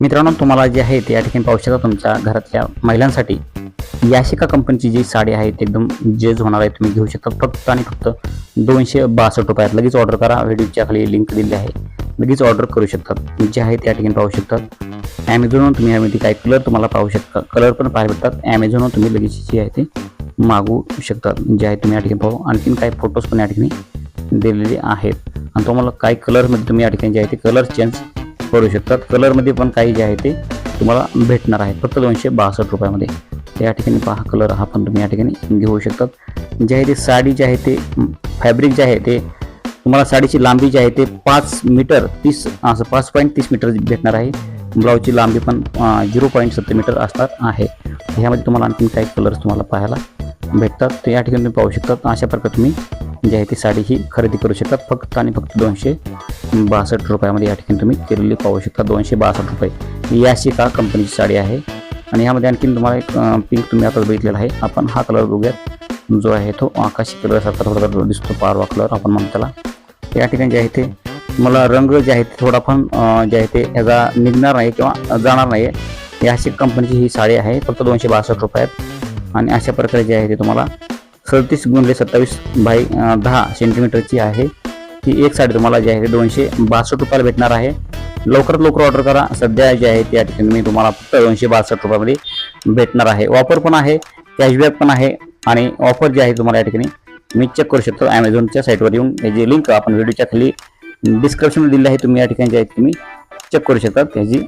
मित्रांनो, तुम्हाला जे आहे ते या ठिकाणी पाहू शकता तुमच्या घरातल्या महिलांसाठी याशिका कंपनीची जी साडी आहे ती एकदम जेज होणार आहे, तुम्ही घेऊ शकता फक्त आणि फक्त 262 रुपयात. लगेच ऑर्डर करा, व्हिडिओच्या खाली लिंक दिली आहे, लगेच ऑर्डर करू शकतात. जे आहे ते या ठिकाणी पाहू शकतात. ॲमेझॉनवर तुम्ही यामध्ये काही कलर तुम्हाला पाहू शकता, कलर पण पाहायला भेटतात. ॲमेझॉनवर तुम्ही लगेच जे आहे ते मागवू शकतात. जे आहे तुम्ही या ठिकाणी पाहू, आणखीन काही फोटोज पण या ठिकाणी दिलेले आहेत आणि तुम्हाला काही कलरमध्ये तुम्ही या ठिकाणी जे आहे ते कलर चेंज करू शकतात. कलरमध्ये पण काही जे आहे ते तुम्हाला भेटणार आहे फक्त 262 रुपयामध्ये. या ठिकाणी पहा कलर हा पण तुम्ही या ठिकाणी घेऊ शकतात. जे आहे ते साडी जे आहे ते फॅब्रिक जे आहे ते तुम्हाला साडीची लांबी जी आहे ते 5 मीटर 30 असं 5.30 मीटर भेटणार आहे. ब्लाऊजची लांबी पण 0.70 मीटर असणार आहे. ह्यामध्ये तुम्हाला आणखीन काही कलर्स तुम्हाला पाहायला भेटतात. ते या ठिकाणी तुम्ही पाहू शकतात. अशा प्रकारे तुम्ही जे आहे ती साडी ही खरेदी करू शकतात फक्त आणि फक्त 262 रुपयामध्ये. या ठिकाणी तुम्ही केलेली पाहू शकता 262 रुपये. याशिका कंपनीची साडी आहे आणि यामध्ये आणखीन तुम्हाला एक पिंक तुम्ही आता बघितलेला आहे. आपण हा कलर बघूयात, जो आहे तो आकाशी कलर सारखा थोडा दिसतो, पारवा कलर आपण म्हणतो त्याला. या ठिकाणी जे आहे ते मला रंग जे आहे ते थोडा पण जे आहे ते ह्याचा निघणार नाही किंवा जाणार नाही. याशिका कंपनीची ही साडी आहे फक्त 262 रुपयात आणि अशा प्रकारे जे आहे ते तुम्हाला 37x27 सेंटीमीटरची आहे. ही एक साडी तुम्हाला जी आहे 262 रुपयाला भेटणार आहे. लवकरात लवकर ऑर्डर करा. सध्या जे आहे त्या ठिकाणी मी तुम्हाला फक्त 262 रुपयामध्ये भेटणार आहे. ऑफर पण आहे, कॅशबॅक पण आहे आणि ऑफर जी आहे तुम्हाला या ठिकाणी मी चेक करू शकतो ॲमेझॉनच्या साईटवर येऊन. याची लिंक आपण व्हिडिओच्या खाली डिस्क्रिप्शनमध्ये दिली आहे, तुम्ही या ठिकाणी जे आहे तुम्ही चेक करू शकता. त्याची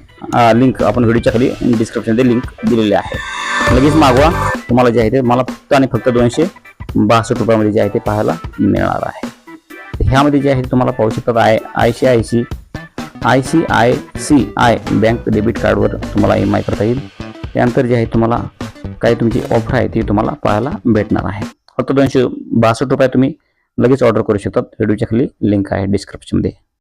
लिंक आपण व्हिडिओच्या खाली डिस्क्रिप्शनमध्ये लिंक दिलेली आहे. लगेच मागवा. तुम्हाला जे आहे ते मला फक्त आणि फक्त 262 रुपयामध्ये जे आहे ते पाहायला मिळणार आहे. ह्यामध्ये जे आहे तुम्हाला पाहू शकतात ICICI बँक डेबिट कार्डवर तुम्हाला EMI करता येईल. त्यानंतर जे आहे तुम्हाला काही तुमची ऑफर आहे ती तुम्हाला पाहायला भेटणार आहे. फक्त 262 रुपये तुम्ही लगेच ऑर्डर करू शकतात. व्हिडिओच्या खाली लिंक आहे डिस्क्रिप्शनमध्ये.